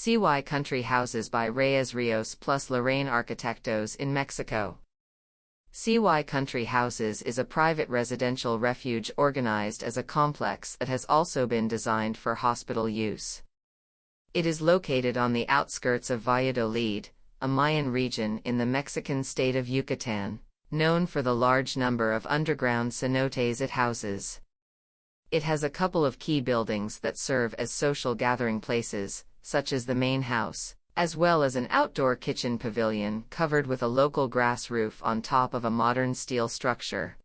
CY Country Houses by reyesrios+larraín Arquitectos in Mexico. CY Country Houses is a private residential refuge organized as a complex that has also been designed for hospital use. It is located on the outskirts of Valladolid, a Mayan region in the Mexican state of Yucatán, known for the large number of underground cenotes it houses. It has a couple of key buildings that serve as social gathering places, such as the main house, as well as an outdoor kitchen pavilion covered with a local grass roof on top of a modern steel structure.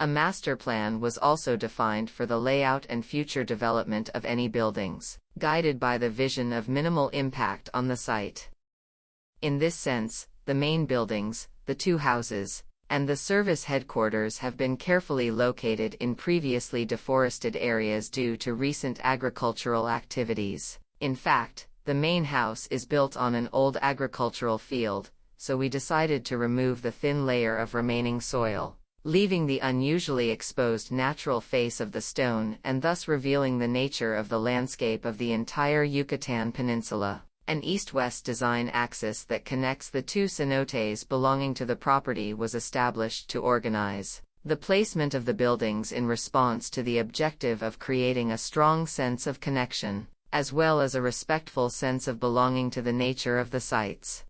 A master plan was also defined for the layout and future development of any buildings, guided by the vision of minimal impact on the site. In this sense, the main buildings, the two houses, and the service headquarters have been carefully located in previously deforested areas due to recent agricultural activities. In fact, the main house is built on an old agricultural field, so we decided to remove the thin layer of remaining soil, leaving the unusually exposed natural face of the stone and thus revealing the nature of the landscape of the entire Yucatán Peninsula. An east-west design axis that connects the two cenotes belonging to the property was established to organize the placement of the buildings in response to the objective of creating a strong sense of connection, as well as a respectful sense of belonging to the nature of the sites.